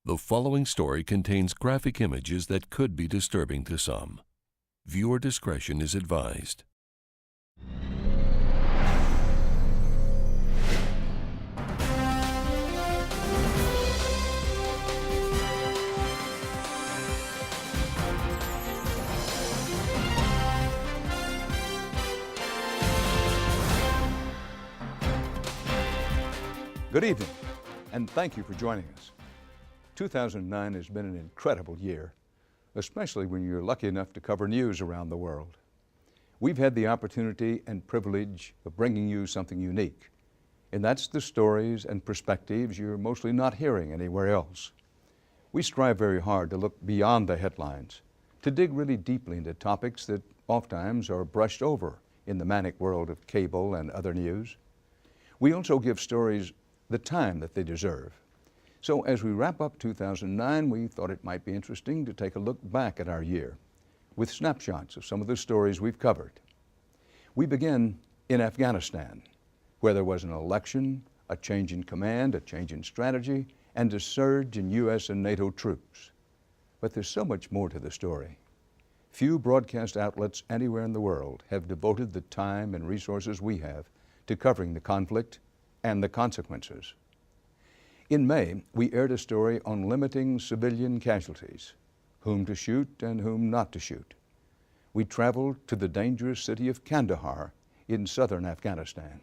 The following story contains graphic images that could be disturbing to some. Viewer discretion is advised. Good evening, and thank you for joining us. 2009 has been an incredible year, especially when you're lucky enough to cover news around the world. We've had the opportunity and privilege of bringing you something unique, and that's the stories and perspectives you're mostly not hearing anywhere else. We strive very hard to look beyond the headlines, to dig really deeply into topics that oftentimes are brushed over in the manic world of cable and other news. We also give stories the time that they deserve. So as we wrap up 2009, we thought it might be interesting to take a look back at our year with snapshots of some of the stories we've covered. We begin in Afghanistan, where there was an election, a change in command, a change in strategy, and a surge in U.S. and NATO troops. But there's so much more to the story. Few broadcast outlets anywhere in the world have devoted the time and resources we have to covering the conflict and the consequences. In May, we aired a story on limiting civilian casualties, whom to shoot and whom not to shoot. We traveled to the dangerous city of Kandahar in southern Afghanistan.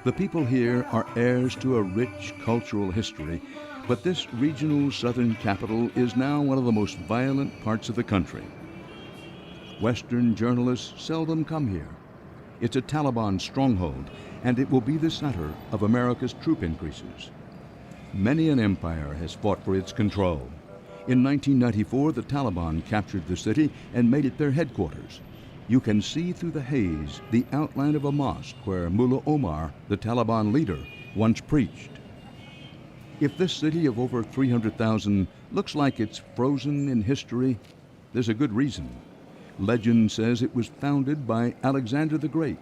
The people here are heirs to a rich cultural history, but this regional southern capital is now one of the most violent parts of the country. Western journalists seldom come here. It's a Taliban stronghold, and it will be the center of America's troop increases. Many an empire has fought for its control. In 1994, the Taliban captured the city and made it their headquarters. You can see through the haze the outline of a mosque where Mullah Omar, the Taliban leader, once preached. If this city of over 300,000 looks like it's frozen in history, there's a good reason. Legend says it was founded by Alexander the Great,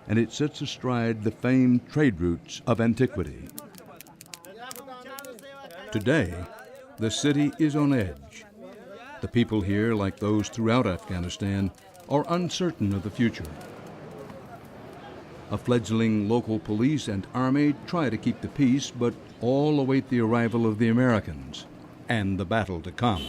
and it sits astride the famed trade routes of antiquity. Today, the city is on edge. The people here, like those throughout Afghanistan, are uncertain of the future. A fledgling local police and army try to keep the peace, but all await the arrival of the Americans and the battle to come.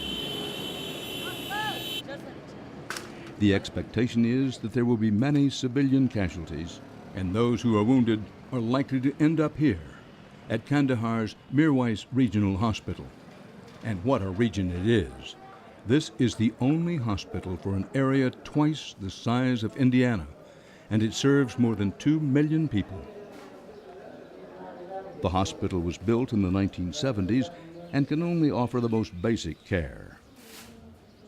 The expectation is that there will be many civilian casualties, and those who are wounded are likely to end up here at Kandahar's Mirwais Regional Hospital. And what a region it is. This is the only hospital for an area twice the size of Indiana, and it serves more than 2 million people. The hospital was built in the 1970s and can only offer the most basic care.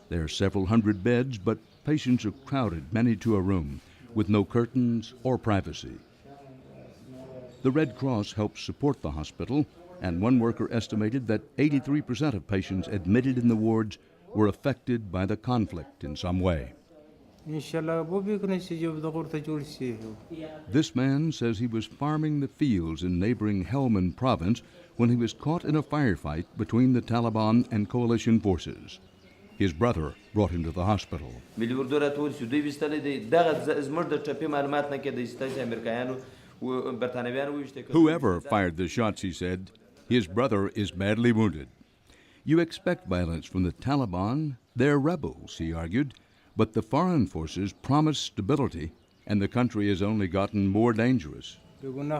There are several hundred beds, but patients are crowded, many to a room, with no curtains or privacy. The Red Cross helps support the hospital, and one worker estimated that 83% of patients admitted in the wards were affected by the conflict in some way. This man says he was farming the fields in neighboring Helmand province when he was caught in a firefight between the Taliban and coalition forces. His brother brought him to the hospital. Whoever fired the shots, he said, his brother is badly wounded. You expect violence from the Taliban. They're rebels, he argued. But the foreign forces promise stability, and the country has only gotten more dangerous. Now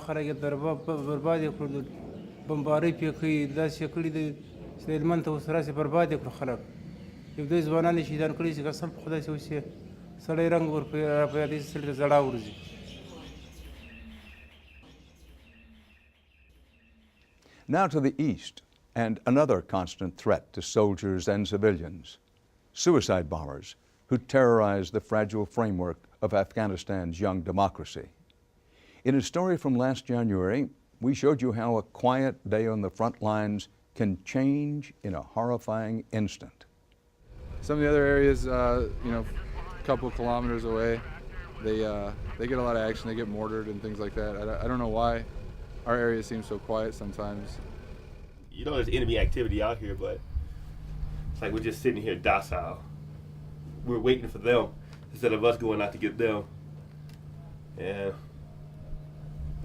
to the east, and another constant threat to soldiers and civilians: suicide bombers who terrorize the fragile framework of Afghanistan's young democracy. In a story from last January, we showed you how a quiet day on the front lines can change in a horrifying instant. Some of the other areas, you know, a couple of kilometers away, they get a lot of action. They get mortared and things like that. I don't know why our area seems so quiet sometimes. You know there's enemy activity out here, but it's like we're just sitting here docile. We're waiting for them instead of us going out to get them. And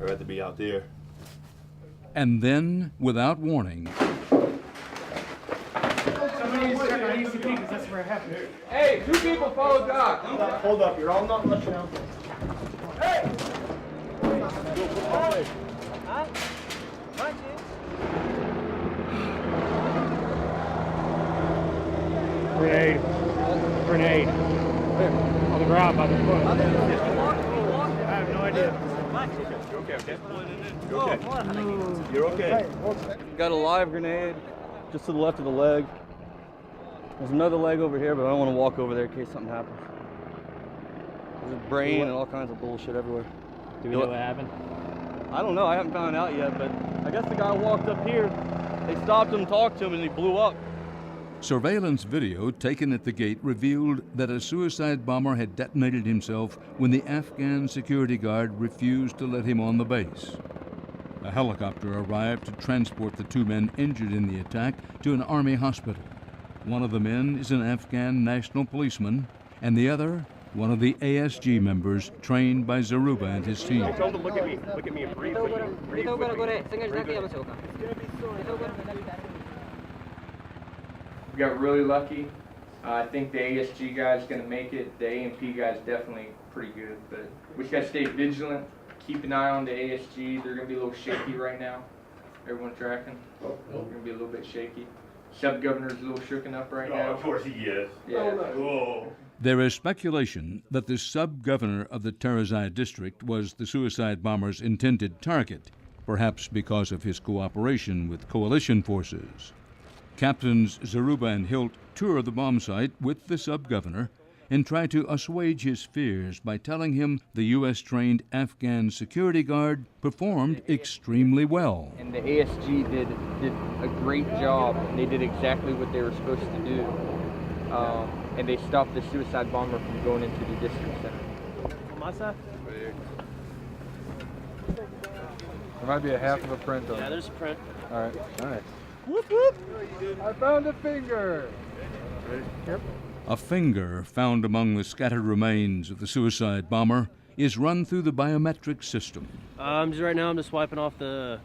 I'd rather be out there. And then, without warning, Hey, 2 people follow Doc. Hold up, you're all not rushing out there. Grenade. Grenade. On the ground by the foot. I have no idea. You're okay. Got a live grenade just to the left of the leg. There's another leg over here, but I don't want to walk over there in case something happens. There's a brain and all kinds of bullshit everywhere. Do we know what happened? I don't know. I haven't found out yet, but I guess the guy walked up here. They stopped him, talked to him, and he blew up. surveillance video taken at the gate revealed that a suicide bomber had detonated himself when the Afghan security guard refused to let him on the base. A helicopter arrived to transport the 2 men injured in the attack to an army hospital. One of the men is an Afghan national policeman, and the other, one of the ASG members trained by Zaruba and his team. Tell them to look at me. Look at me and breathe with me. Breathe with me. We got really lucky. I think the ASG guy's going to make it. The AMP guy's definitely pretty good, but we just got to stay vigilant. Keep an eye on the ASG. They're going to be a little shaky right now. Everyone tracking? They're going to be a little bit shaky. Sub-governor's a little shooken up right now. Of course he is. Yeah. Oh. There is speculation that the sub-governor of the Tarazai district was the suicide bomber's intended target, perhaps because of his cooperation with coalition forces. Captains Zaruba and Hilt tour the bomb site with the sub-governor and try to assuage his fears by telling him the U.S.-trained Afghan security guard performed extremely well. And the ASG did a great job. They did exactly what they were supposed to do. And they stopped the suicide bomber from going into the district center. There might be a half of a print on it. Yeah, there's a print. All right. All right. Whoop, whoop. I found a finger. Ready? Yep. A finger found among the scattered remains of the suicide bomber is run through the biometric system. Right now I'm just wiping off the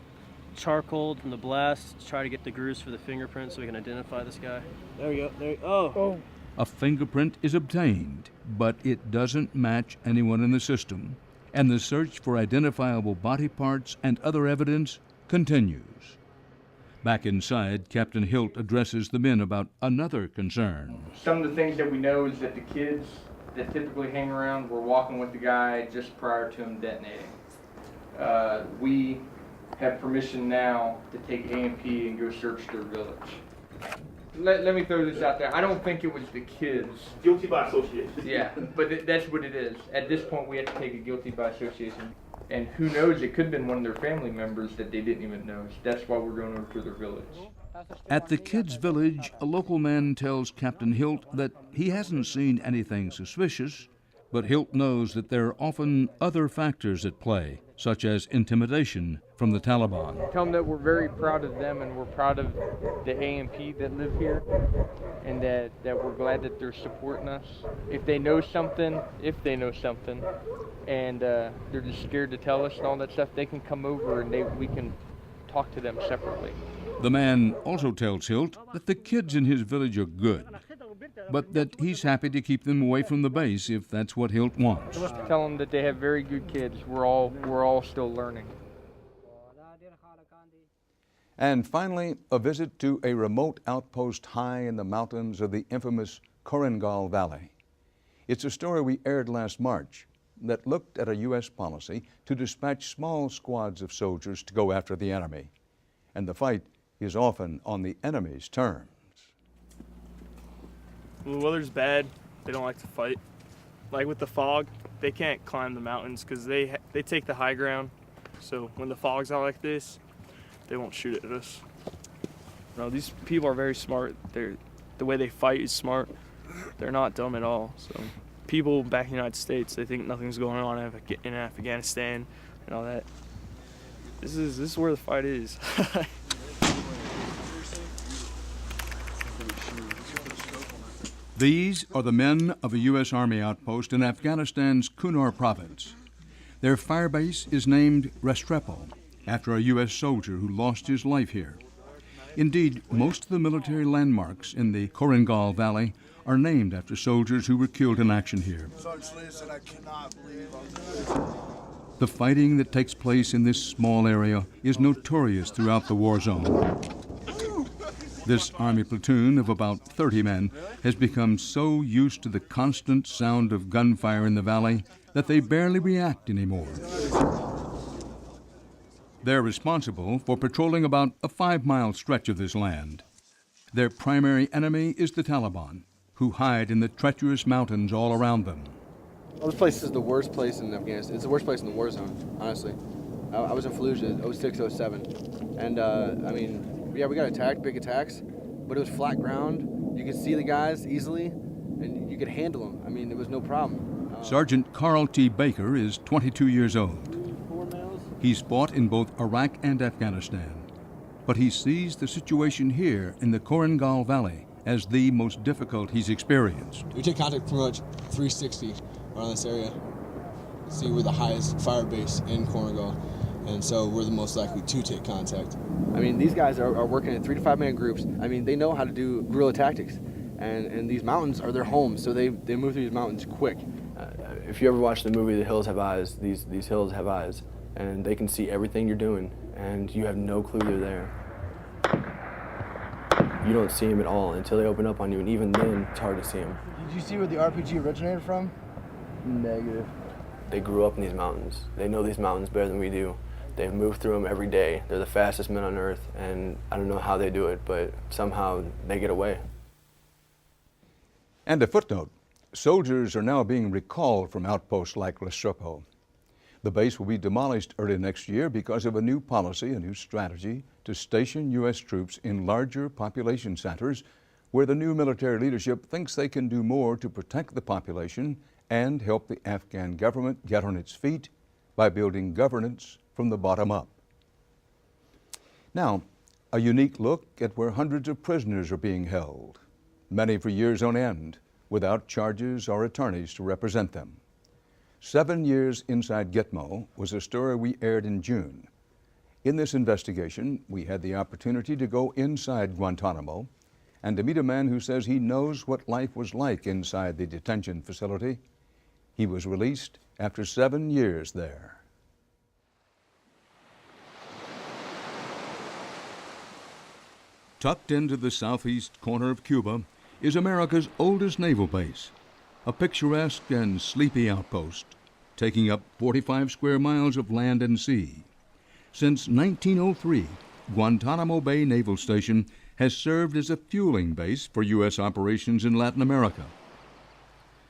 charcoal from the blast to try to get the grooves for the fingerprint so we can identify this guy. There we go. There. Oh. A fingerprint is obtained, but it doesn't match anyone in the system, and the search for identifiable body parts and other evidence continues. Back inside, Captain Hilt addresses the men about another concern. Some of the things that we know is that the kids that typically hang around were walking with the guy just prior to him detonating. We have permission now to take AMP and go search their village. Let me throw this out there. I don't think it was the kids. Guilty by association. Yeah, but that's what it is. At this point, we have to take a guilty by association. And who knows, it could have been one of their family members that they didn't even know. That's why we're going over to their village. At the kids' village, a local man tells Captain Hilt that he hasn't seen anything suspicious, but Hilt knows that there are often other factors at play, such as intimidation from the Taliban. Tell them that we're very proud of them and we're proud of the AMP that live here, and that we're glad that they're supporting us. If they know something, and they're just scared to tell us and all that stuff, they can come over and we can talk to them separately. The man also tells Hilt that the kids in his village are good, but that he's happy to keep them away from the base if that's what Hilt wants. Tell them that they have very good kids. We're all still learning. And finally, a visit to a remote outpost high in the mountains of the infamous Korengal Valley. It's a story we aired last March that looked at a U.S. policy to dispatch small squads of soldiers to go after the enemy. And the fight is often on the enemy's terms. When the weather's bad, they don't like to fight. Like with the fog, they can't climb the mountains because they take the high ground. So when the fog's out like this, they won't shoot at us. No, these people are very smart. The way they fight is smart. they're not dumb at all. So people back in the United States, they think nothing's going on in Afghanistan and all that. This is where the fight is. These are the men of a U.S. Army outpost in Afghanistan's Kunar province. Their firebase is named Restrepo, after a U.S. soldier who lost his life here. Indeed, most of the military landmarks in the Korengal Valley are named after soldiers who were killed in action here. The fighting that takes place in this small area is notorious throughout the war zone. This Army platoon of about 30 men has become so used to the constant sound of gunfire in the valley that they barely react anymore. They're responsible for patrolling about a 5-mile stretch of this land. Their primary enemy is the Taliban, who hide in the treacherous mountains all around them. Well, this place is the worst place in Afghanistan. It's the worst place in the war zone, honestly. I was in Fallujah, 06, 07. And, I mean, yeah, we got attacked, big attacks, but it was flat ground. You could see the guys easily, and you could handle them. I mean, it was no problem. Sergeant Carl T. Baker is 22 years old. He's fought in both Iraq and Afghanistan, but he sees the situation here in the Korengal Valley as the most difficult he's experienced. We take contact pretty much 360 around this area, see we're the highest fire base in Korengal, and so we're the most likely to take contact. I mean, these guys are working in 3 to 5 man groups. I mean, they know how to do guerrilla tactics, and these mountains are their homes, so they move through these mountains quick. If you ever watch the movie The Hills Have Eyes, these hills have eyes, and they can see everything you're doing, and you have no clue they're there. You don't see them at all until they open up on you, and even then, it's hard to see them. Did you see where the RPG originated from? Negative. They grew up in these mountains. They know these mountains better than we do. They've moved through them every day. They're the fastest men on earth, and I don't know how they do it, but somehow they get away. And a footnote, soldiers are now being recalled from outposts like Restrepo. The base will be demolished early next year because of a new policy, a new strategy to station U.S. troops in larger population centers where the new military leadership thinks they can do more to protect the population and help the Afghan government get on its feet by building governance from the bottom up. Now, a unique look at where hundreds of prisoners are being held, many for years on end, without charges or attorneys to represent them. 7 years inside Gitmo was a story we aired in June. In this investigation, we had the opportunity to go inside Guantanamo and to meet a man who says he knows what life was like inside the detention facility. He was released after 7 years there. Tucked into the southeast corner of Cuba is America's oldest naval base, a picturesque and sleepy outpost, taking up 45 square miles of land and sea. Since 1903, Guantanamo Bay Naval Station has served as a fueling base for U.S. operations in Latin America.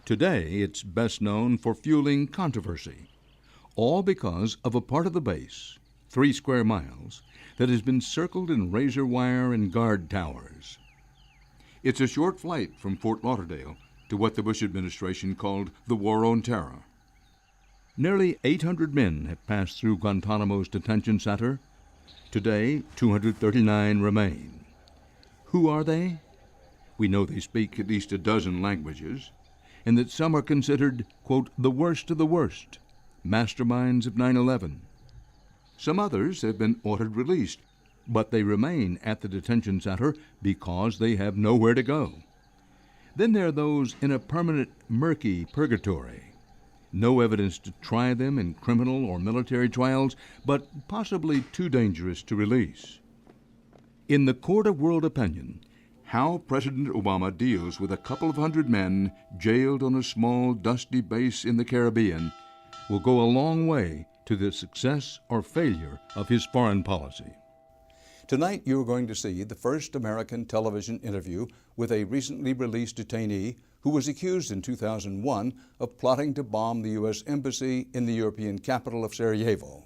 Today, it's best known for fueling controversy, all because of a part of the base, 3 square miles, that has been circled in razor wire and guard towers. It's a short flight from Fort Lauderdale to what the Bush administration called the War on Terror. Nearly 800 men have passed through Guantanamo's detention center. Today, 239 remain. Who are they? We know they speak at least a dozen languages, and that some are considered, quote, the worst of the worst, masterminds of 9/11. Some others have been ordered released, but they remain at the detention center because they have nowhere to go. Then there are those in a permanent murky purgatory. No evidence to try them in criminal or military trials, but possibly too dangerous to release. In the court of world opinion, how President Obama deals with a couple of hundred men jailed on a small, dusty base in the Caribbean will go a long way to the success or failure of his foreign policy. Tonight, you're going to see the first American television interview with a recently released detainee who was accused in 2001 of plotting to bomb the U.S. Embassy in the European capital of Sarajevo.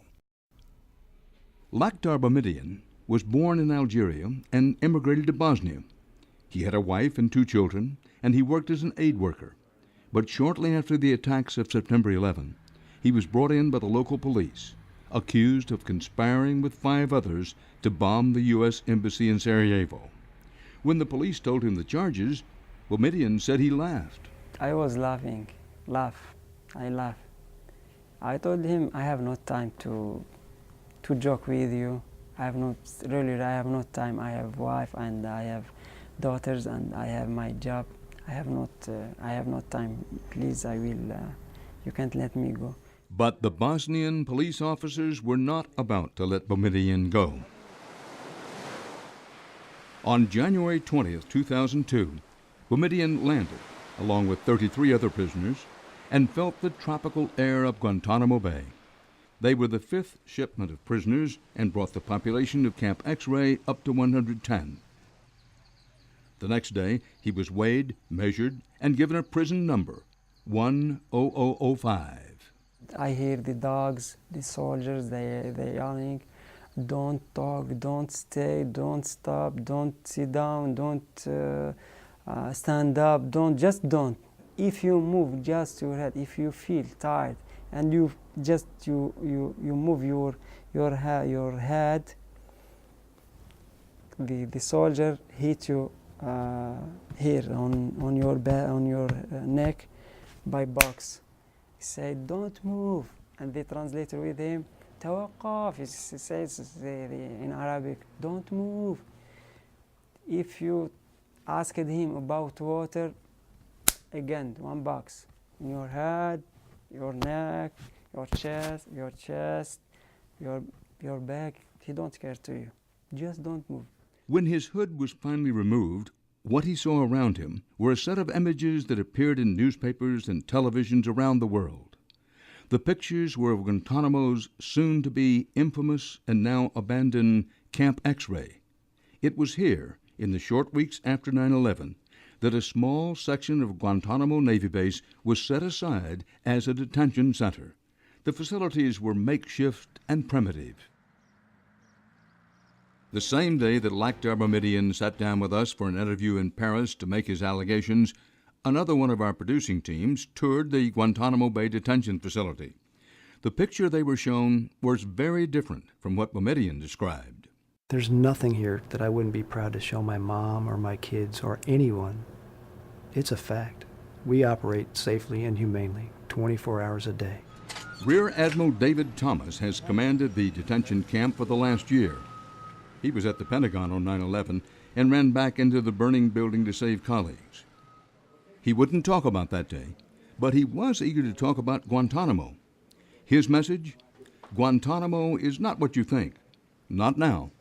Lakhdar Boumediene was born in Algeria and immigrated to Bosnia. He had a wife and 2 children, and he worked as an aid worker. But shortly after the attacks of September 11, he was brought in by the local police, accused of conspiring with 5 others to bomb the U.S. Embassy in Sarajevo. When the police told him the charges, Boumediene said he laughed. I was laughing. I laughed. I told him I have no time to joke with you. I have no time. I have wife and I have daughters and I have my job. I have no time. Please, you can't let me go. But the Bosnian police officers were not about to let Boumediene go. On January 20th, 2002, Boumediene landed, along with 33 other prisoners, and felt the tropical air of Guantanamo Bay. They were the 5th shipment of prisoners and brought the population of Camp X-Ray up to 110. The next day, he was weighed, measured, and given a prison number, 10005. I hear the dogs, the soldiers, they yelling, don't talk, don't stay, don't stop, don't sit down, don't stand up, don't. If you move just your head, if you feel tired, and you move your head, the soldier hit you here on your neck by box. He said, don't move. And the translator with him, توقف, he says in Arabic, don't move. If you asked him about water, again, 1 box in your head, your neck, your chest, your back. He don't care to you. Just don't move. When his hood was finally removed, what he saw around him were a set of images that appeared in newspapers and televisions around the world. The pictures were of Guantanamo's soon-to-be infamous and now abandoned Camp X-Ray. It was here, in the short weeks after 9/11, that a small section of Guantanamo Navy Base was set aside as a detention center. The facilities were makeshift and primitive. The same day that Lakhdar Boumediene sat down with us for an interview in Paris to make his allegations, another one of our producing teams toured the Guantanamo Bay detention facility. The picture they were shown was very different from what Boumediene described. There's nothing here that I wouldn't be proud to show my mom or my kids or anyone. It's a fact. We operate safely and humanely, 24 hours a day. Rear Admiral David Thomas has commanded the detention camp for the last year. He was at the Pentagon on 9/11 and ran back into the burning building to save colleagues. He wouldn't talk about that day, but he was eager to talk about Guantanamo. His message? Guantanamo is not what you think. Not now.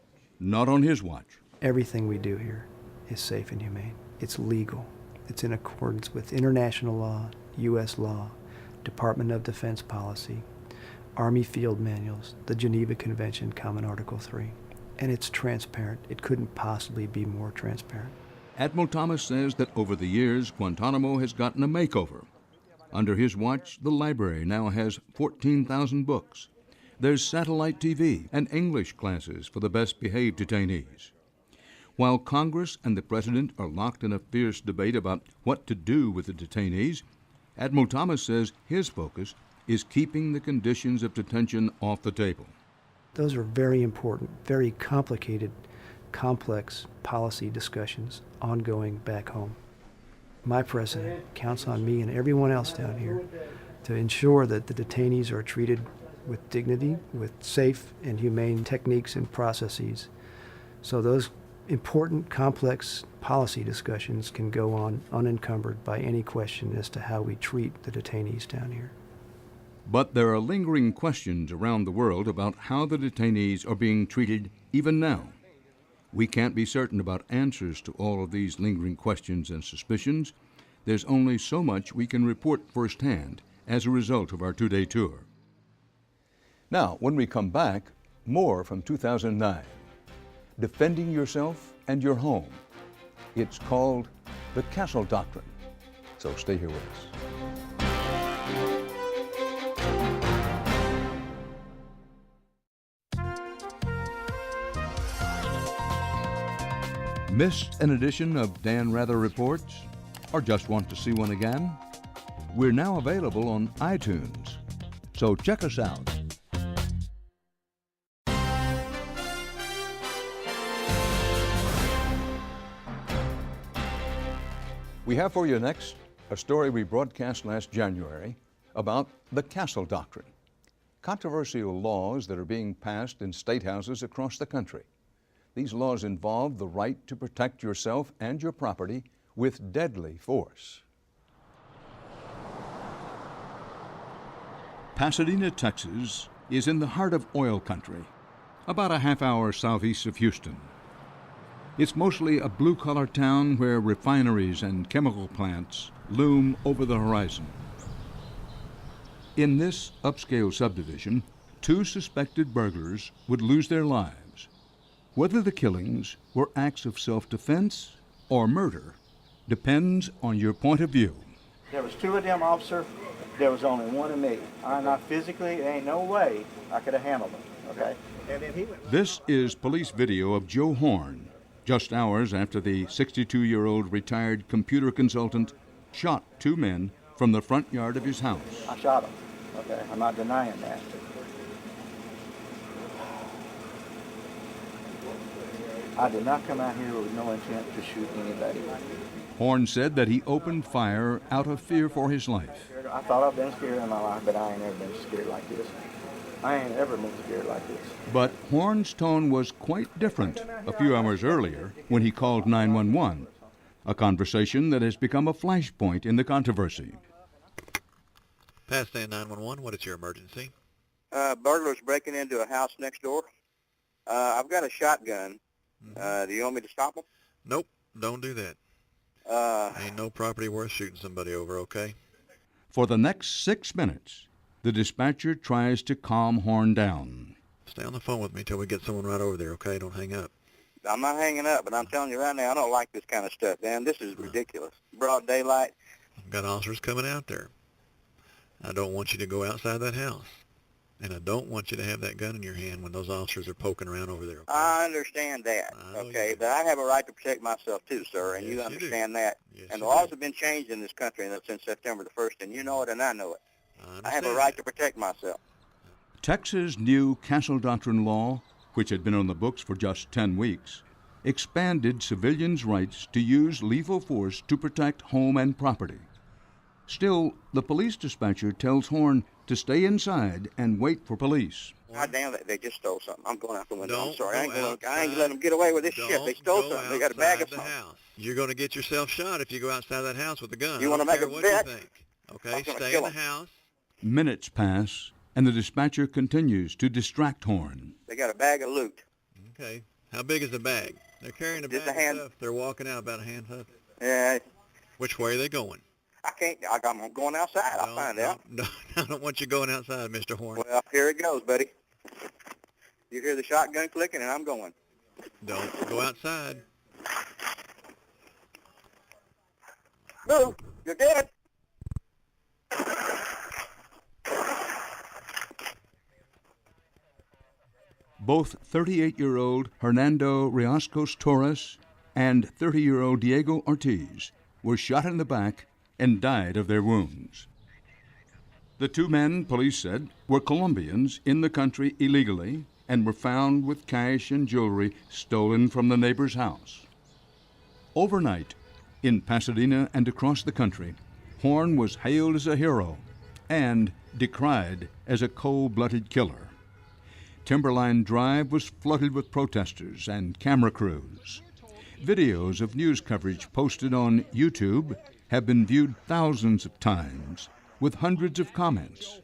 Not on his watch. Everything we do here is safe and humane. It's legal. It's in accordance with international law, U.S. law, Department of Defense policy, Army field manuals, the Geneva Convention, Common Article 3. And it's transparent. It couldn't possibly be more transparent. Admiral Thomas says that over the years, Guantanamo has gotten a makeover. Under his watch, the library now has 14,000 books. There's satellite TV and English classes for the best behaved detainees. While Congress and the President are locked in a fierce debate about what to do with the detainees, Admiral Thomas says his focus is keeping the conditions of detention off the table. Those are very important, very complicated, complex policy discussions ongoing back home. My president counts on me and everyone else down here to ensure that the detainees are treated with dignity, with safe and humane techniques and processes, so those important, complex policy discussions can go on unencumbered by any question as to how we treat the detainees down here. But there are lingering questions around the world about how the detainees are being treated even now. We can't be certain about answers to all of these lingering questions and suspicions. There's only so much we can report firsthand as a result of our 2-day tour. Now, when we come back, more from 2009. Defending yourself and your home. It's called the Castle Doctrine. So stay here with us. Missed an edition of Dan Rather Reports? Or just want to see one again? We're now available on iTunes, so check us out. We have for you next a story we broadcast last January about the Castle Doctrine, controversial laws that are being passed in state houses across the country. These laws involve the right to protect yourself and your property with deadly force. Pasadena, Texas, is in the heart of oil country, about a half-hour southeast of Houston. It's mostly a blue-collar town where refineries and chemical plants loom over the horizon. In this upscale subdivision, 2 suspected burglars would lose their lives. Whether the killings were acts of self-defense or murder depends on your point of view. There was 2 of them, officer. There was only 1 of me. I'm not physically, there ain't no way I could have handled them, okay? And then he went. This is police video of Joe Horn, just hours after the 62-year-old retired computer consultant shot 2 men from the front yard of his house. I shot them, okay? I'm not denying that. I did not come out here with no intent to shoot anybody. Horn said that he opened fire out of fear for his life. I thought I've been scared in my life, but I ain't ever been scared like this. I ain't ever been scared like this. But Horn's tone was quite different a few hours earlier when he called 911, a conversation that has become a flashpoint in the controversy. Pasadena 911, what is your emergency? Burglars breaking into a house next door. I've got a shotgun. Do you want me to stop them? Nope, don't do that. Ain't no property worth shooting somebody over, okay? For the next 6 minutes, the dispatcher tries to calm Horn down. Stay on the phone with me till we get someone right over there, okay? Don't hang up. I'm not hanging up, but I'm telling you right now, I don't like this kind of stuff, man. This is ridiculous. Broad daylight. I've got officers coming out there. I don't want you to go outside that house. And I don't want you to have that gun in your hand when those officers are poking around over there. Okay? I understand that, okay? But I have a right to protect myself too, sir, and Yes, you you understand that. Yes, and the you laws do. have been changed in this country since September the 1st, and you know it and I know it. I have a understand right to protect myself. Texas' new Castle Doctrine law, which had been on the books for just 10 weeks, expanded civilians' rights to use lethal force to protect home and property. Still, the police dispatcher tells Horn to stay inside and wait for police. God damn it, they just stole something. I'm going out the window. I'm Don't sorry. I ain't go gonna let them get away with this shit. They stole Go something. They got a bag of outside the something. house. You're going to get yourself shot if you go outside that house with a gun. You I wanna don't make care a what bet? you think. I'm Okay, gonna stay kill in the him. house. Minutes pass, and the dispatcher continues to distract Horn. They got a bag of loot. Okay. How big is the bag? They're carrying a Just bag a hand. of stuff. They're walking out about a hand full. Yeah, Which way are they going? I can't. I'm going outside. I'll find out. No, I don't want you going outside, Mr. Horn. Well, here it goes, buddy. You hear the shotgun clicking, and I'm going. Don't go outside. Move. You're dead. Both 38-year-old Hernando Riascos Torres and 30-year-old Diego Ortiz were shot in the back and died of their wounds. The 2 men, police said, were Colombians in the country illegally and were found with cash and jewelry stolen from the neighbor's house. Overnight, in Pasadena and across the country, Horn was hailed as a hero and decried as a cold-blooded killer. Timberline Drive was flooded with protesters and camera crews. Videos of news coverage posted on YouTube have been viewed thousands of times, with hundreds of comments.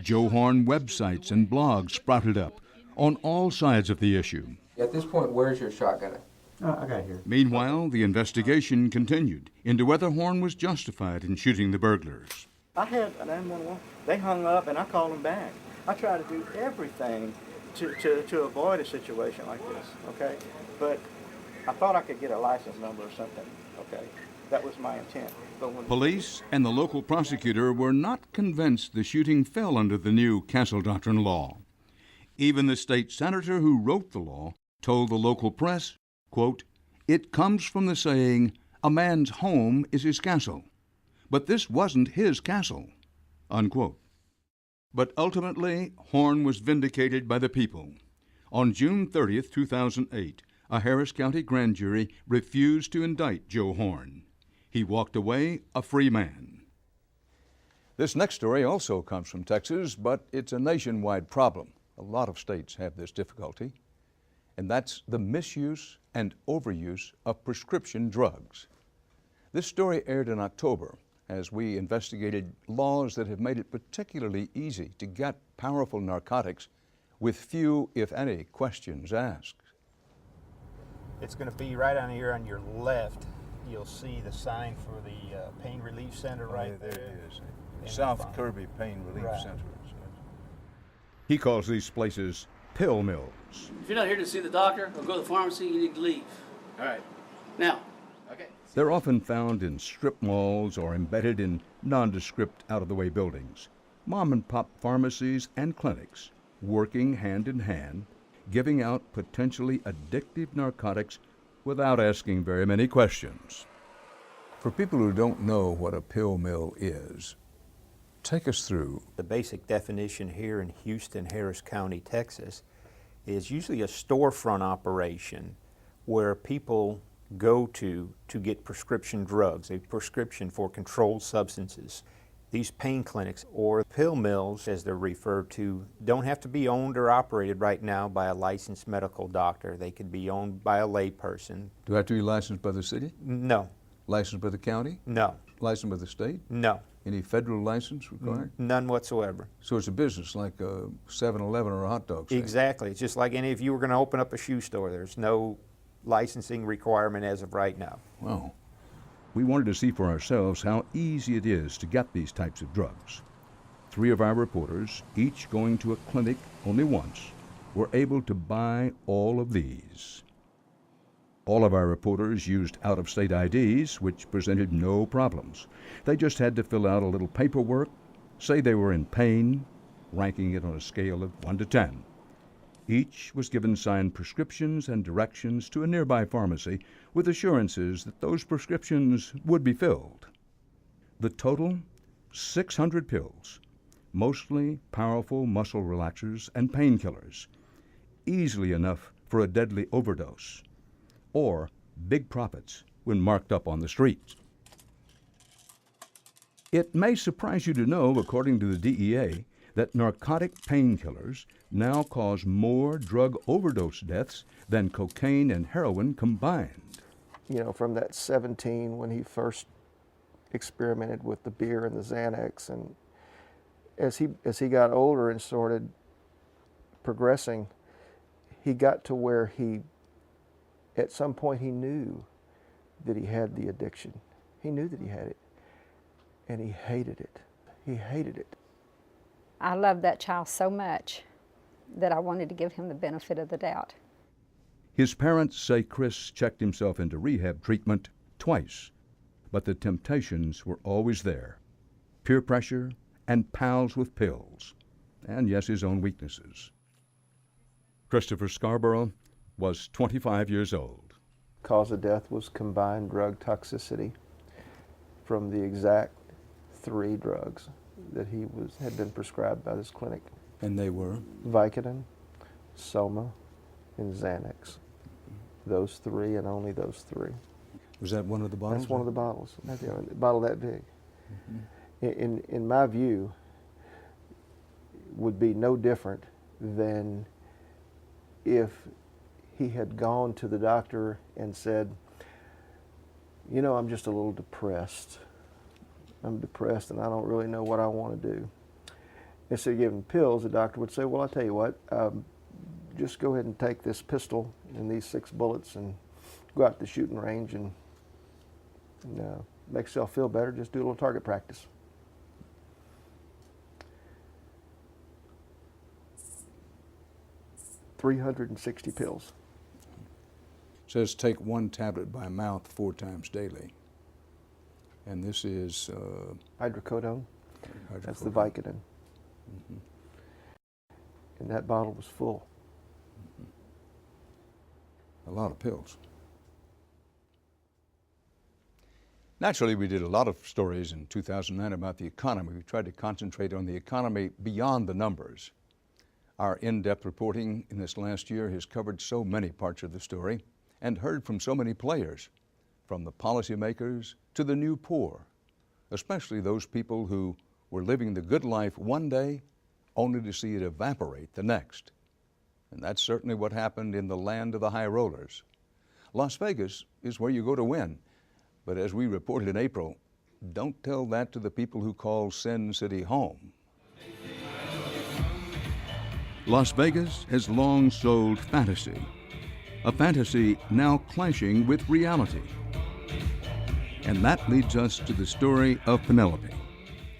Joe Horn websites and blogs sprouted up on all sides of the issue. At this point, where's your shotgun? I got it here. Meanwhile, the investigation continued into whether Horn was justified in shooting the burglars. I had an 911. They hung up, and I called them back. I try to do everything to avoid a situation like this, okay? But I thought I could get a license number or something, okay? That was my intent. But when Police and the local prosecutor were not convinced the shooting fell under the new Castle Doctrine law. Even the state senator who wrote the law told the local press, quote, It comes from the saying, "A man's home is his castle." But this wasn't his castle, unquote. But ultimately, Horn was vindicated by the people. On June 30th, 2008, a Harris County grand jury refused to indict Joe Horn. He walked away a free man. This next story also comes from Texas, but it's a nationwide problem. A lot of states have this difficulty, and that's the misuse and overuse of prescription drugs. This story aired in October as we investigated laws that have made it particularly easy to get powerful narcotics with few, if any, questions asked. It's going to be right down here on your left. You'll see the sign for the Pain Relief Center right there. There it is. And South Kirby Pain Relief Right. Center. He calls these places pill mills. If you're not here to see the doctor or go to the pharmacy, you need to leave. All right. Now. Okay. They're often found in strip malls or embedded in nondescript, out-of-the-way buildings. Mom-and-pop pharmacies and clinics working hand in hand, giving out potentially addictive narcotics without asking very many questions. For people who don't know what a pill mill is, take us through. The basic definition here in Houston, Harris County, Texas, is usually a storefront operation where people go to get prescription drugs, a prescription for controlled substances. These pain clinics, or pill mills as they're referred to, don't have to be owned or operated right now by a licensed medical doctor. They could be owned by a layperson. Do they have to be licensed by the city? No. Licensed by the county? No. Licensed by the state? No. Any federal license required? None whatsoever. So it's a business like a 7-Eleven or a hot dog stand? Exactly. It's just like any if you were going to open up a shoe store. There's no licensing requirement as of right now. Wow. We wanted to see for ourselves how easy it is to get these types of drugs. 3 of our reporters, each going to a clinic only once, were able to buy all of these. All of our reporters used out-of-state IDs, which presented no problems. They just had to fill out a little paperwork, say they were in pain, ranking it on a scale of 1 to 10. Each was given signed prescriptions and directions to a nearby pharmacy with assurances that those prescriptions would be filled. The total, 600 pills, mostly powerful muscle relaxers and painkillers, easily enough for a deadly overdose, or big profits when marked up on the street. It may surprise you to know, according to the DEA, that narcotic painkillers now cause more drug overdose deaths than cocaine and heroin combined. You know, from that 17 when he first experimented with the beer and the Xanax, and as he got older and started progressing, he got to where at some point he knew that he had the addiction. He knew that he had it, and he hated it. He hated it. I loved that child so much that I wanted to give him the benefit of the doubt. His parents say Chris checked himself into rehab treatment twice, but the temptations were always there. Peer pressure and pals with pills, and yes, his own weaknesses. Christopher Scarborough was 25 years old. Cause of death was combined drug toxicity from the exact 3 drugs that he had been prescribed by this clinic. And they were? Vicodin, Soma, and Xanax. Those 3 and only those 3. Was that one of the bottles? That's one of the bottles. A bottle that big. Mm-hmm. In my view, would be no different than if he had gone to the doctor and said, you know, I'm just a little depressed. I'm depressed and I don't really know what I want to do. Instead of giving pills, the doctor would say, well, I'll tell you what, just go ahead and take this pistol and these 6 bullets and go out to the shooting range and make yourself feel better. Just do a little target practice. $360 pills. Says take 1 tablet by mouth 4 times daily. And this is hydrocodone. That's the Vicodin. Mm-hmm. And that bottle was full. A lot of pills. Naturally, we did a lot of stories in 2009 about the economy. We tried to concentrate on the economy beyond the numbers. Our in-depth reporting in this last year has covered so many parts of the story and heard from so many players, from the policymakers to the new poor, especially those people who were living the good life one day only to see it evaporate the next. And that's certainly what happened in the land of the high rollers. Las Vegas is where you go to win. But as we reported in April, don't tell that to the people who call Sin City home. Las Vegas has long sold fantasy, a fantasy now clashing with reality. And that leads us to the story of Penelope.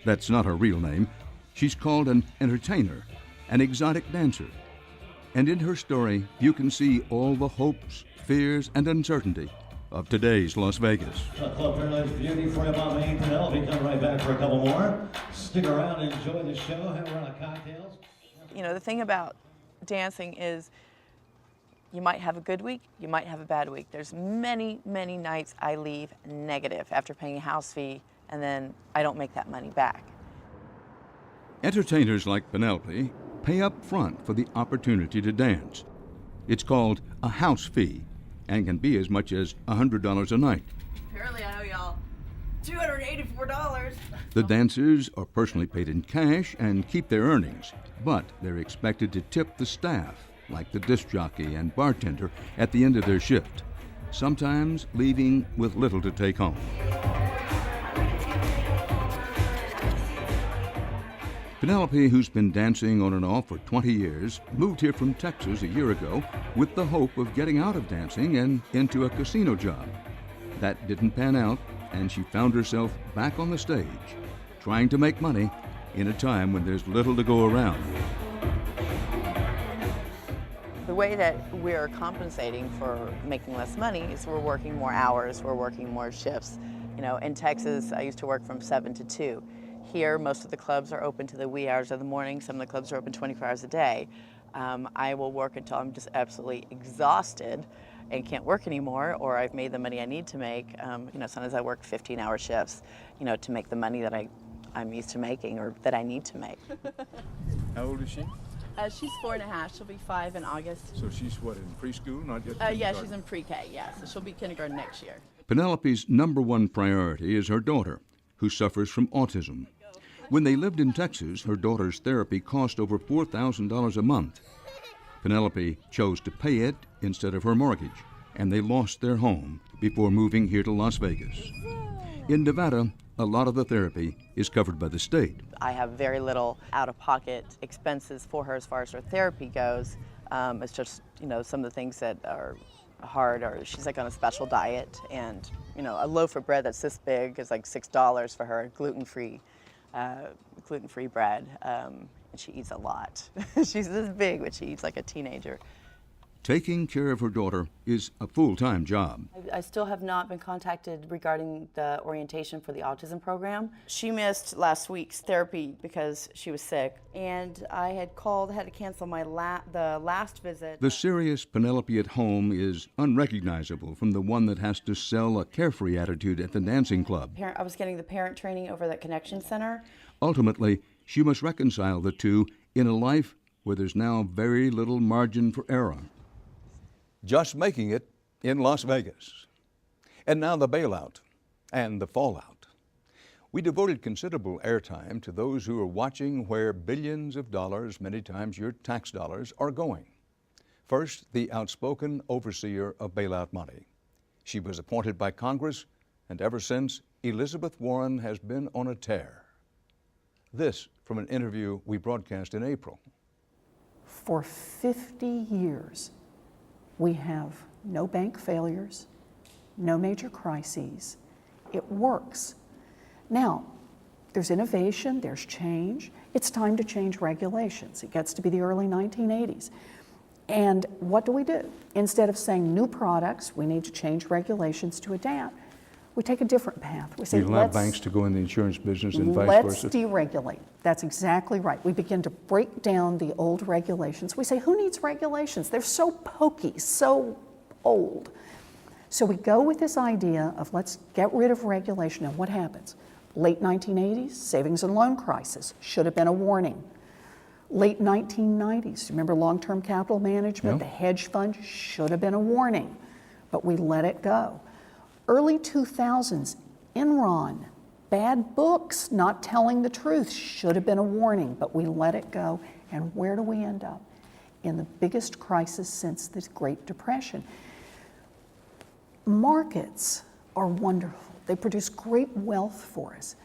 That's not her real name. She's called an entertainer, an exotic dancer. And in her story, you can see all the hopes, fears, and uncertainty of today's Las Vegas. Club Paradise Beauty for Bob Maine, Penelope. Come right back for a couple more. Stick around and enjoy the show. Have a round of cocktails. You know, the thing about dancing is you might have a good week, you might have a bad week. There's many, many nights I leave negative after paying a house fee, and then I don't make that money back. Entertainers like Penelope pay up front for the opportunity to dance. It's called a house fee and can be as much as $100 a night. Apparently I owe y'all $284. The dancers are personally paid in cash and keep their earnings, but they're expected to tip the staff, like the disc jockey and bartender, at the end of their shift, sometimes leaving with little to take home. Penelope, who's been dancing on and off for 20 years, moved here from Texas a year ago with the hope of getting out of dancing and into a casino job. That didn't pan out, and she found herself back on the stage, trying to make money in a time when there's little to go around. The way that we're compensating for making less money is we're working more hours, we're working more shifts. You know, in Texas, I used to work from 7 to 2. Here, most of the clubs are open to the wee hours of the morning. Some of the clubs are open 24 hours a day. I will work until I'm just absolutely exhausted and can't work anymore, or I've made the money I need to make. You know, sometimes I work 15-hour shifts, you know, to make the money that I'm used to making or that I need to make. How old is she? She's 4.5. She'll be 5 in August. So she's what, in preschool, not yet? Yeah, she's in pre-K, yeah. So she'll be kindergarten next year. Penelope's number one priority is her daughter, who suffers from autism. When they lived in Texas, her daughter's therapy cost over $4,000 a month. Penelope chose to pay it instead of her mortgage, and they lost their home before moving here to Las Vegas. In Nevada, a lot of the therapy is covered by the state. I have very little out-of-pocket expenses for her as far as her therapy goes. It's just, you know, some of the things that are hard, or she's like on a special diet, and, you know, a loaf of bread that's this big is like $6 for her, gluten-free bread, and she eats a lot. She's this big, but she eats like a teenager. Taking care of her daughter is a full-time job. I still have not been contacted regarding the orientation for the autism program. She missed last week's therapy because she was sick, and I had to cancel my the last visit. The serious Penelope at home is unrecognizable from the one that has to sell a carefree attitude at the dancing club. I was getting the parent training over at Connection Center. Ultimately, she must reconcile the two in a life where there's now very little margin for error. Just making it in Las Vegas. And now the bailout and the fallout. We devoted considerable airtime to those who are watching where billions of dollars, many times your tax dollars, are going. First, the outspoken overseer of bailout money. She was appointed by Congress, and ever since, Elizabeth Warren has been on a tear. This from an interview we broadcast in April. For 50 years, we have no bank failures, no major crises. It works. Now, there's innovation, there's change. It's time to change regulations. It gets to be the early 1980s. And what do? Instead of saying new products, we need to change regulations to adapt. We take a different path. We say, you allow banks to go in the insurance business and vice let's versa? deregulate. That's exactly right. We begin to break down the old regulations. We say, who needs regulations? They're so pokey, so old. So we go with this idea of let's get rid of regulation, and what happens? Late 1980s, savings and loan crisis should have been a warning. Late 1990s, remember long-term capital management, the hedge fund should have been a warning, but we let it go. Early 2000s, Enron, bad books, not telling the truth, should have been a warning, but we let it go. And where do we end up? In the biggest crisis since the Great Depression. Markets are wonderful. They produce great wealth for us,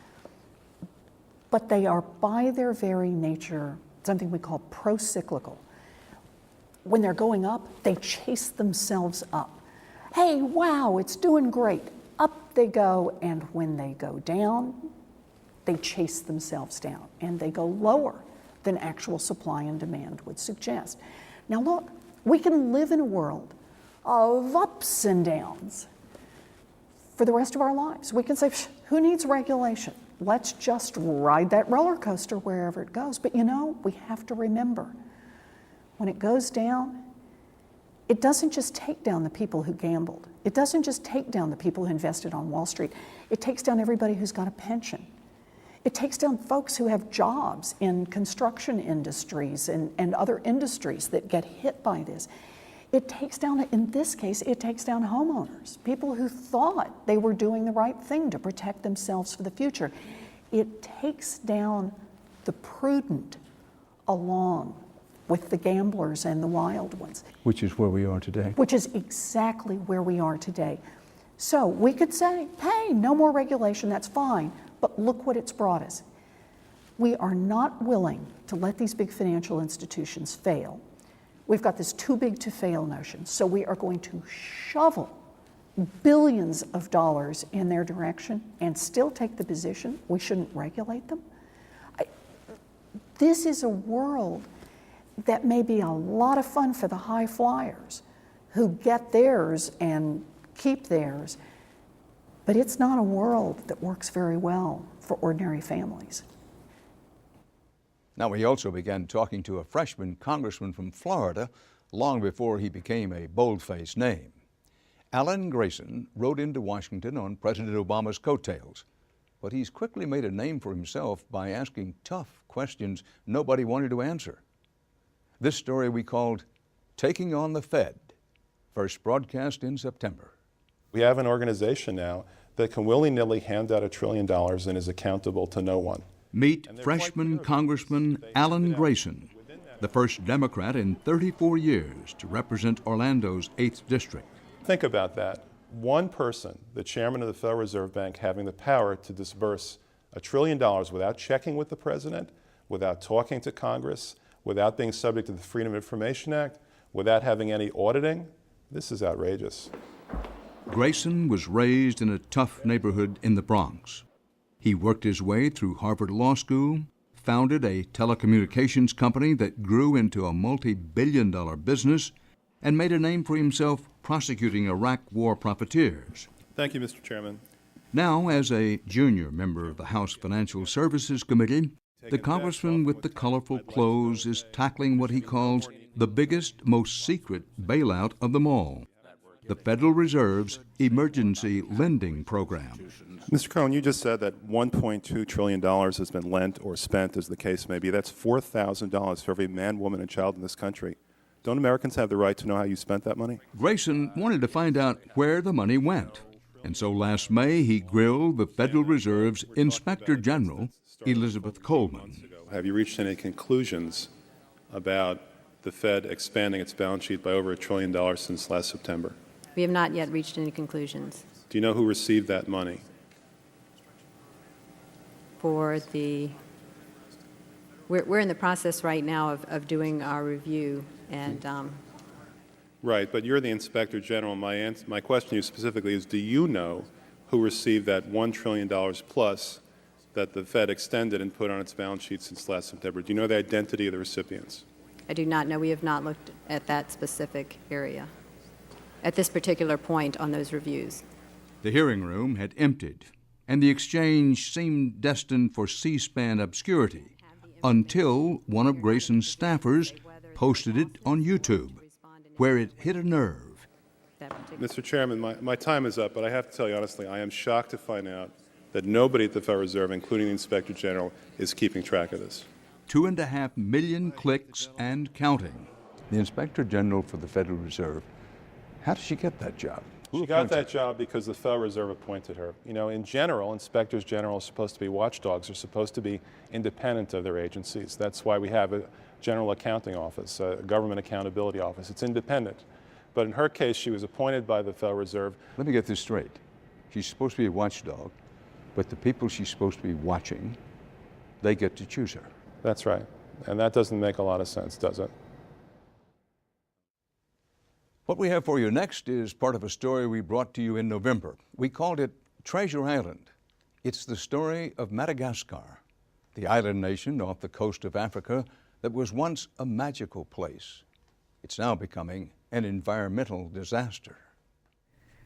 but they are by their very nature something we call pro-cyclical. When they're going up, they chase themselves up. Hey, wow, it's doing great. Up they go, and when they go down, they chase themselves down, and they go lower than actual supply and demand would suggest. Now look, we can live in a world of ups and downs for the rest of our lives. We can say, who needs regulation? Let's just ride that roller coaster wherever it goes. But you know, we have to remember, when it goes down, it doesn't just take down the people who gambled. It doesn't just take down the people who invested on Wall Street. It takes down everybody who's got a pension. It takes down folks who have jobs in construction industries and other industries that get hit by this. It takes down, in this case, it takes down homeowners, people who thought they were doing the right thing to protect themselves for the future. It takes down the prudent along with the gamblers and the wild ones. Which is where we are today. Which is exactly where we are today. So we could say, hey, no more regulation, that's fine, but look what it's brought us. We are not willing to let these big financial institutions fail. We've got this too big to fail notion, so we are going to shovel billions of dollars in their direction and still take the position we shouldn't regulate them. This is a world that may be a lot of fun for the high flyers who get theirs and keep theirs, but it's not a world that works very well for ordinary families. Now, we also began talking to a freshman congressman from Florida long before he became a bold-faced name. Alan Grayson rode into Washington on President Obama's coattails, but he's quickly made a name for himself by asking tough questions nobody wanted to answer. This story we called Taking on the Fed, first broadcast in September. We have an organization now that can willy-nilly hand out $1 trillion and is accountable to no one. Meet freshman Congressman Alan Grayson, the first Democrat in 34 years to represent Orlando's 8th District. Think about that. One person, the chairman of the Federal Reserve Bank, having the power to disburse $1 trillion without checking with the president, without talking to Congress, without being subject to the Freedom of Information Act, without having any auditing. This is outrageous. Grayson was raised in a tough neighborhood in the Bronx. He worked his way through Harvard Law School, founded a telecommunications company that grew into a multi-billion-dollar business, and made a name for himself prosecuting Iraq war profiteers. Thank you, Mr. Chairman. Now, as a junior member of the House Financial Services Committee, the congressman with the colorful clothes is tackling what he calls the biggest, most secret bailout of them all, the Federal Reserve's Emergency Lending Program. Mr. Cohen, you just said that $1.2 trillion has been lent or spent, as the case may be. That's $4,000 for every man, woman, and child in this country. Don't Americans have the right to know how you spent that money? Grayson wanted to find out where the money went, and so last May he grilled the Federal Reserve's Inspector General, Elizabeth Coleman. Have you reached any conclusions about the Fed expanding its balance sheet by over $1 trillion since last September? We have not yet reached any conclusions. Do you know who received that money? We're in the process right now of doing our review, and Right, but you're the Inspector General. My question to you specifically is, do you know who received that $1 trillion plus that the Fed extended and put on its balance sheet since last September? Do you know the identity of the recipients? I do not know. We have not looked at that specific area at this particular point on those reviews. The hearing room had emptied, and the exchange seemed destined for C-SPAN obscurity until one of Grayson's staffers posted it on YouTube, where it hit a nerve. that particular. Mr. Chairman, my time is up, but I have to tell you honestly, I am shocked to find out that nobody at the Federal Reserve, including the Inspector General, is keeping track of this. 2.5 million clicks and counting. The Inspector General for the Federal Reserve, how did she get that job? She got that job because the Federal Reserve appointed her. You know, in general, inspectors general are supposed to be watchdogs, are supposed to be independent of their agencies. That's why we have a General Accounting Office, a Government Accountability Office. It's independent. But in her case, she was appointed by the Federal Reserve. Let me get this straight. She's supposed to be a watchdog, but the people she's supposed to be watching, they get to choose her. That's right. And that doesn't make a lot of sense, does it? What we have for you next is part of a story we brought to you in November. We called it Treasure Island. It's the story of Madagascar, the island nation off the coast of Africa that was once a magical place. It's now becoming an environmental disaster.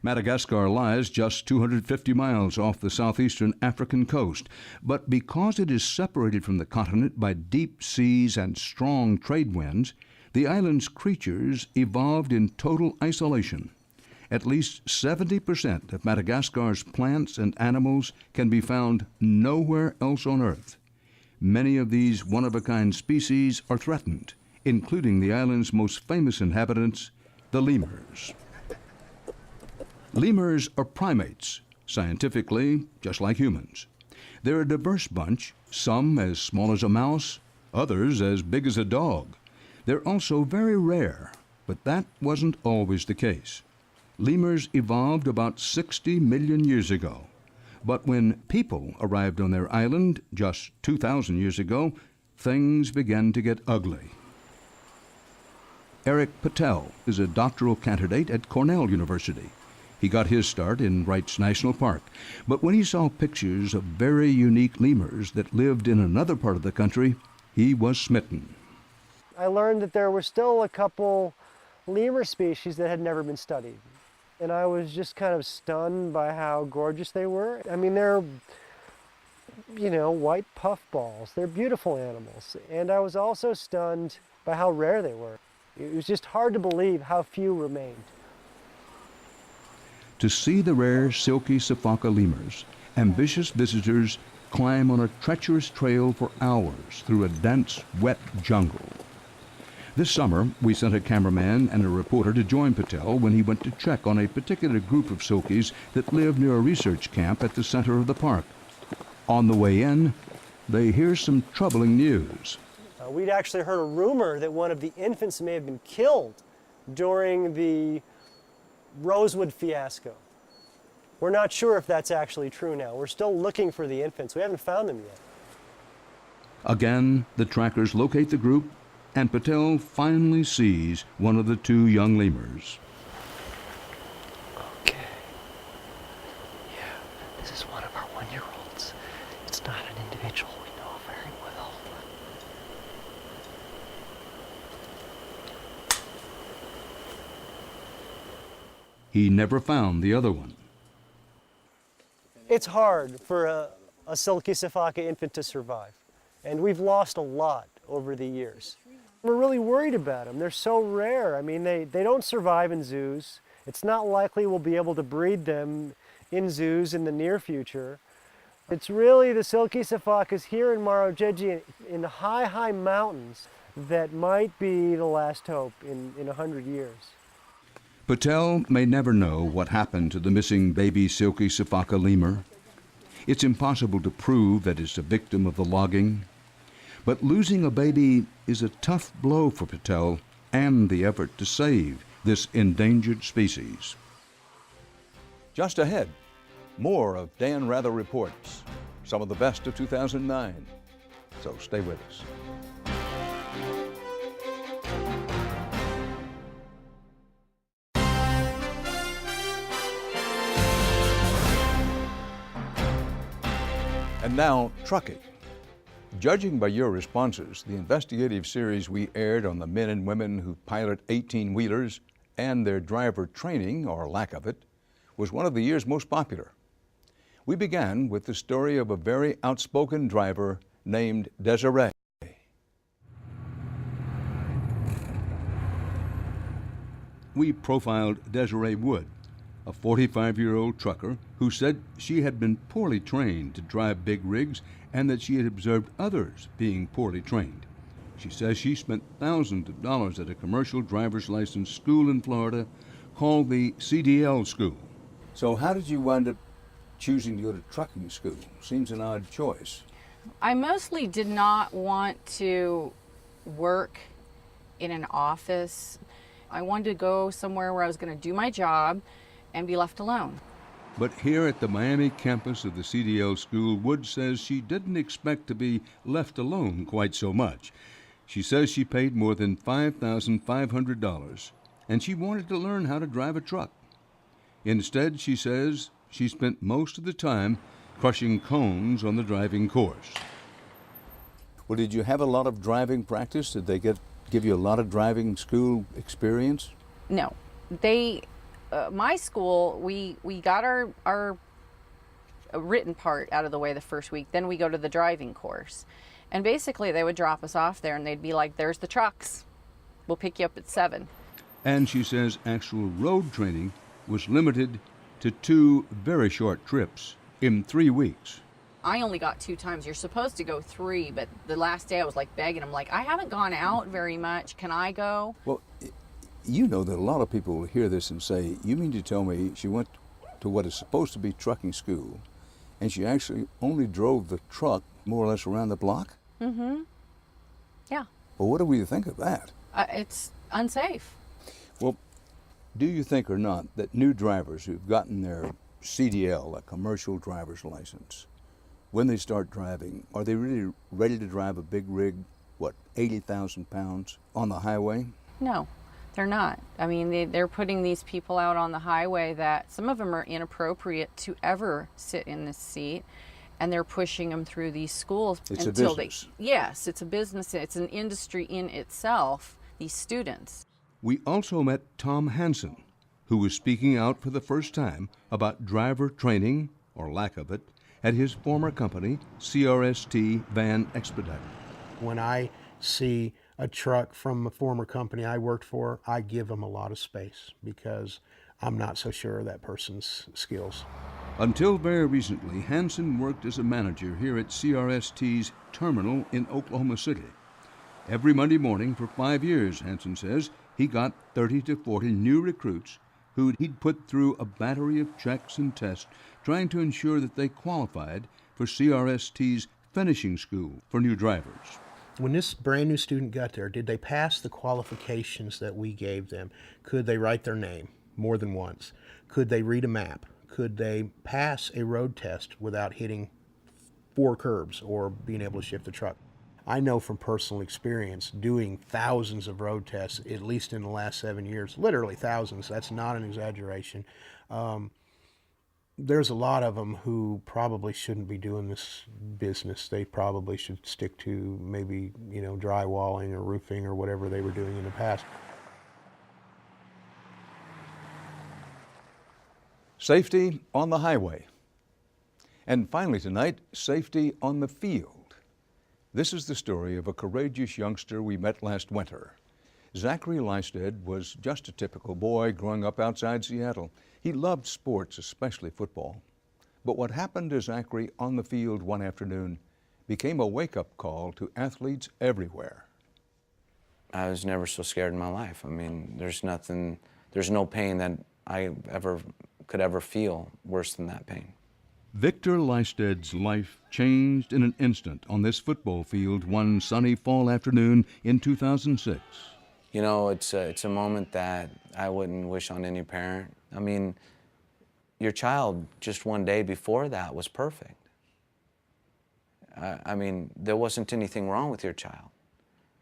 Madagascar lies just 250 miles off the southeastern African coast, but because it is separated from the continent by deep seas and strong trade winds, the island's creatures evolved in total isolation. At least 70% of Madagascar's plants and animals can be found nowhere else on Earth. Many of these one-of-a-kind species are threatened, including the island's most famous inhabitants, the lemurs. Lemurs are primates, scientifically just like humans. They're a diverse bunch, some as small as a mouse, others as big as a dog. They're also very rare, but that wasn't always the case. Lemurs evolved about 60 million years ago. But when people arrived on their island just 2,000 years ago, things began to get ugly. Eric Patel is a doctoral candidate at Cornell University. He got his start in Wrights National Park, but when he saw pictures of very unique lemurs that lived in another part of the country, he was smitten. I learned that there were still a couple lemur species that had never been studied. And I was just kind of stunned by how gorgeous they were. I mean, they're, white puffballs. They're beautiful animals. And I was also stunned by how rare they were. It was just hard to believe how few remained. To see the rare silky Sifaka lemurs, ambitious visitors climb on a treacherous trail for hours through a dense, wet jungle. This summer, we sent a cameraman and a reporter to join Patel when he went to check on a particular group of silkies that live near a research camp at the center of the park. On the way in, they hear some troubling news. We'd actually heard a rumor that one of the infants may have been killed during the Rosewood fiasco. We're not sure if that's actually true now. We're still looking for the infants. We haven't found them yet. Again, the trackers locate the group, and Patel finally sees one of the two young lemurs. Okay. Yeah, this is one of our one-year-olds. It's not an individual we know very well. He never found the other one. It's hard for a silky Sifaka infant to survive, and we've lost a lot over the years. We're really worried about them. They're so rare. I mean, they don't survive in zoos. It's not likely we'll be able to breed them in zoos in the near future. It's really the silky Sifakas here in Marojejy in the high, high mountains that might be the last hope in 100 years. Patel may never know what happened to the missing baby silky Sifaka lemur. It's impossible to prove that it's a victim of the logging. But losing a baby is a tough blow for Patel and the effort to save this endangered species. Just ahead, more of Dan Rather reports, some of the best of 2009. So stay with us. And now, trucking. Judging by your responses, the investigative series we aired on the men and women who pilot 18-wheelers and their driver training, or lack of it, was one of the year's most popular. We began with the story of a very outspoken driver named Desiree. we profiled Desiree Wood, a 45-year-old trucker who said she had been poorly trained to drive big rigs and that she had observed others being poorly trained. She says she spent thousands of dollars at a commercial driver's license school in Florida called the CDL school. So how did you wind up choosing to go to trucking school? Seems an odd choice. I mostly did not want to work in an office. I wanted to go somewhere where I was going to do my job and be left alone. But here at the Miami campus of the CDL school, Wood says she didn't expect to be left alone quite so much. She says she paid more than $5,500, and she wanted to learn how to drive a truck. Instead, she says, she spent most of the time crushing cones on the driving course. Well, did you have a lot of driving practice? Did they give you a lot of driving school experience? No, my school, we got our written part out of the way the first week, then we go to the driving course. And basically they would drop us off there and they'd be like, there's the trucks. We'll pick you up at 7. And she says actual road training was limited to 2 very short trips in 3 weeks. I only got 2 times. You're supposed to go 3, but the last day I was like begging. I'm like, I haven't gone out very much. Can I go? Well, you know that a lot of people will hear this and say, you mean to tell me she went to what is supposed to be trucking school and she actually only drove the truck more or less around the block? Mm-hmm. Yeah. Well, what do we think of that? It's unsafe. Well, do you think or not that new drivers who've gotten their CDL, a commercial driver's license, when they start driving, are they really ready to drive a big rig, 80,000 pounds on the highway? No, they're not. I mean, they're putting these people out on the highway that some of them are inappropriate to ever sit in this seat, and they're pushing them through these schools It's until a business. Yes, it's a business. It's an industry in itself, these students. We also met Tom Hansen, who was speaking out for the first time about driver training, or lack of it, at his former company, CRST Van Expediter. When I see a truck from a former company I worked for, I give them a lot of space because I'm not so sure of that person's skills. Until very recently, Hansen worked as a manager here at CRST's terminal in Oklahoma City. Every Monday morning for 5 years, Hansen says, he got 30 to 40 new recruits who he'd put through a battery of checks and tests, trying to ensure that they qualified for CRST's finishing school for new drivers. When this brand new student got there, did they pass the qualifications that we gave them? Could they write their name more than once? Could they read a map? Could they pass a road test without hitting 4 curbs or being able to shift the truck? I know from personal experience, doing thousands of road tests, at least in the last 7 years, literally thousands, that's not an exaggeration. There's a lot of them who probably shouldn't be doing this business. They probably should stick to maybe, drywalling or roofing or whatever they were doing in the past. Safety on the highway. And finally tonight, safety on the field. This is the story of a courageous youngster we met last winter. Zachary Lysted was just a typical boy growing up outside Seattle. He loved sports, especially football. But what happened to Zachary on the field one afternoon became a wake-up call to athletes everywhere. I was never so scared in my life. I mean, there's no pain that I could ever feel worse than that pain. Victor Lysted's life changed in an instant on this football field one sunny fall afternoon in 2006. You know, it's a moment that I wouldn't wish on any parent. I mean, your child just one day before that was perfect. I mean, there wasn't anything wrong with your child.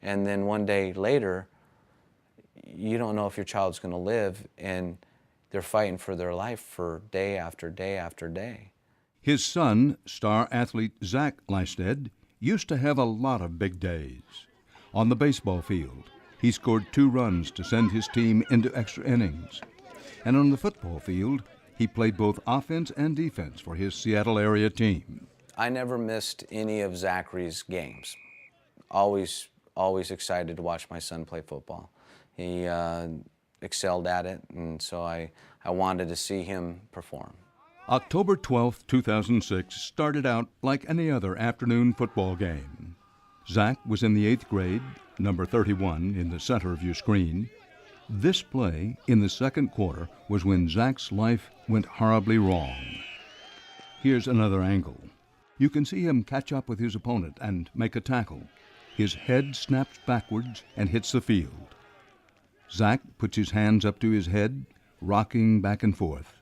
And then one day later, you don't know if your child's going to live, and they're fighting for their life for day after day after day. His son, star athlete Zach Lysted, used to have a lot of big days. On the baseball field, he scored 2 runs to send his team into extra innings. And on the football field, he played both offense and defense for his Seattle area team. I never missed any of Zachary's games. Always excited to watch my son play football. He excelled at it, and so I wanted to see him perform. October 12, 2006 started out like any other afternoon football game. Zach was in the 8th grade, number 31 in the center of your screen. This play in the second quarter was when Zach's life went horribly wrong. Here's another angle. You can see him catch up with his opponent and make a tackle. His head snaps backwards and hits the field. Zach puts his hands up to his head, rocking back and forth.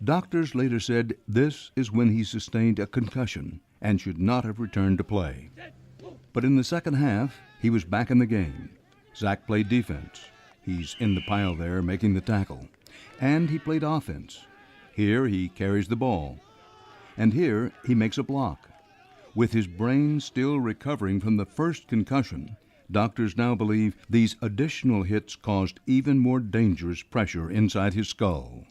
Doctors later said this is when he sustained a concussion and should not have returned to play. But in the second half, he was back in the game. Zach played defense. He's in the pile there making the tackle. And he played offense. Here he carries the ball. And here he makes a block. With his brain still recovering from the first concussion, doctors now believe these additional hits caused even more dangerous pressure inside his skull.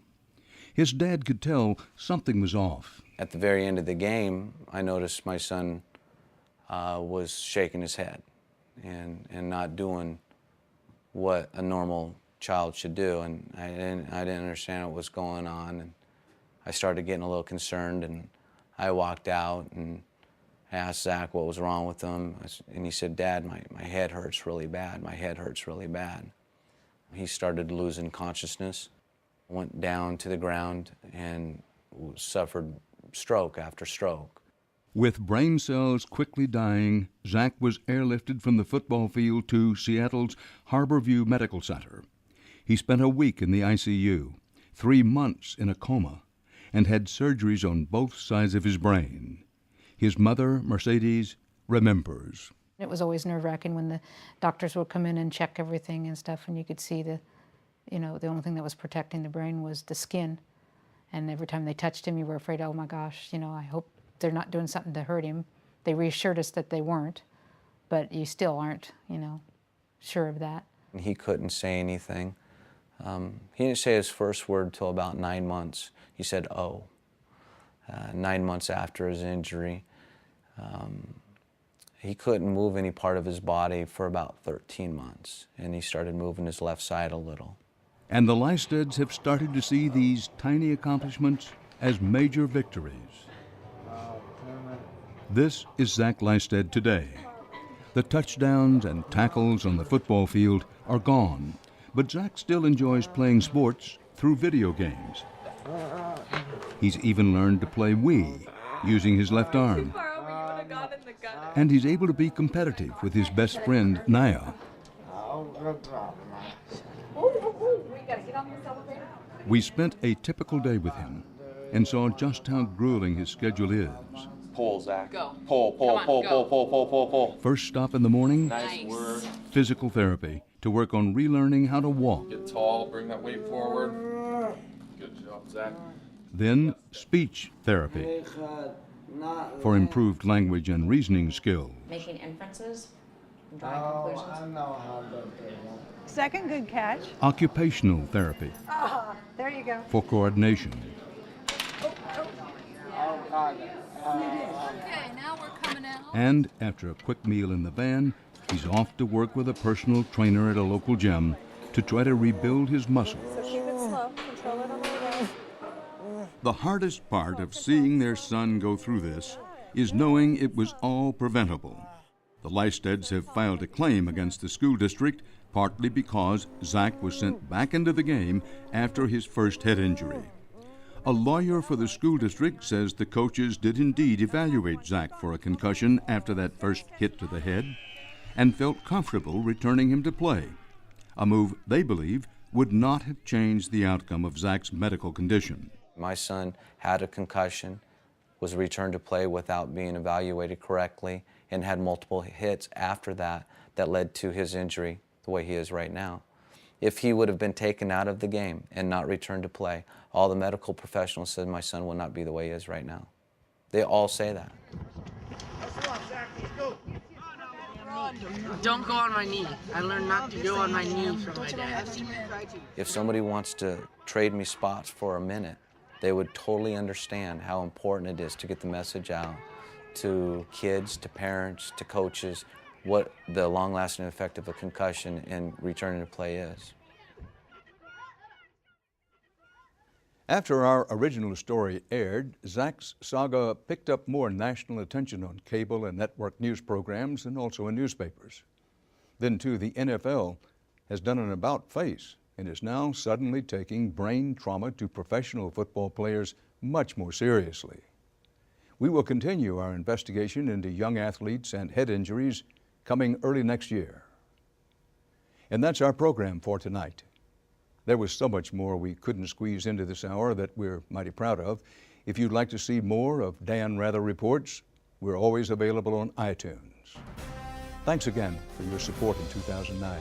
His dad could tell something was off. At the very end of the game, I noticed my son was shaking his head and not doing what a normal child should do, and I didn't understand what was going on, and I started getting a little concerned, and I walked out and asked Zach what was wrong with him, and he said, "Dad, my head hurts really bad. My head hurts really bad." He started losing consciousness, went down to the ground, and suffered stroke after stroke. With brain cells quickly dying, Zach was airlifted from the football field to Seattle's Harborview Medical Center. He spent a week in the ICU, 3 months in a coma, and had surgeries on both sides of his brain. His mother, Mercedes, remembers. It was always nerve-wracking when the doctors would come in and check everything and stuff, and you could see the only thing that was protecting the brain was the skin. And every time they touched him, you were afraid, oh my gosh, I hope they're not doing something to hurt him. They reassured us that they weren't, but you still aren't, sure of that. He couldn't say anything. He didn't say his first word till about 9 months. He said, "Oh." 9 months after his injury. He couldn't move any part of his body for about 13 months, and he started moving his left side a little. And the Lysteds have started to see these tiny accomplishments as major victories. This is Zach Lysted today. The touchdowns and tackles on the football field are gone, but Zach still enjoys playing sports through video games. He's even learned to play Wii using his left arm. And he's able to be competitive with his best friend, Naya. We spent a typical day with him and saw just how grueling his schedule is. Pull, Zach. Go. Pull. First stop in the morning, Nice work. physical therapy to work on relearning how to walk. Get tall, bring that weight forward. Good job, Zach. Then speech therapy for improved language and reasoning skills. Making inferences, drawing conclusions. Second good catch. Occupational therapy There you go. for coordination. Okay, now we're coming out. And after a quick meal in the van, he's off to work with a personal trainer at a local gym to try to rebuild his muscle. So keep it slow. Control it on the way. The hardest part of seeing their son go through this is knowing it was all preventable. The Lysteds have filed a claim against the school district, partly because Zach was sent back into the game after his first head injury. A lawyer for the school district says the coaches did indeed evaluate Zach for a concussion after that first hit to the head and felt comfortable returning him to play, a move they believe would not have changed the outcome of Zach's medical condition. My son had a concussion, was returned to play without being evaluated correctly, and had multiple hits after that led to his injury the way he is right now. If he would have been taken out of the game and not returned to play, all the medical professionals said my son would not be the way he is right now. They all say that. Don't go on my knee. I learned not to go on my knee from my dad. If somebody wants to trade me spots for a minute, they would totally understand how important it is to get the message out to kids, to parents, to coaches, what the long-lasting effect of a concussion and returning to play is. After our original story aired, Zach's saga picked up more national attention on cable and network news programs and also in newspapers. Then, too, the NFL has done an about-face and is now suddenly taking brain trauma to professional football players much more seriously. We will continue our investigation into young athletes and head injuries coming early next year. And that's our program for tonight. There was so much more we couldn't squeeze into this hour that we're mighty proud of. If you'd like to see more of Dan Rather Reports, we're always available on iTunes. Thanks again for your support in 2009.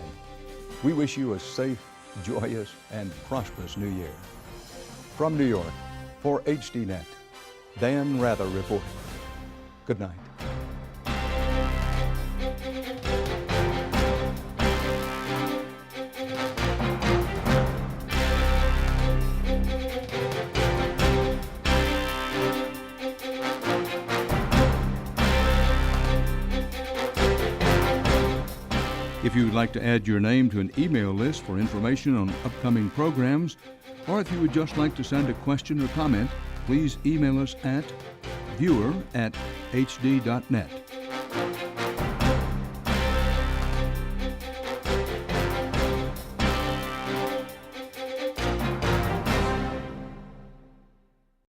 We wish you a safe, joyous, and prosperous new year. From New York, for HDNet, Dan Rather reporting. Good night. If you'd like to add your name to an email list for information on upcoming programs, or if you would just like to send a question or comment, please email us at viewer@hd.net.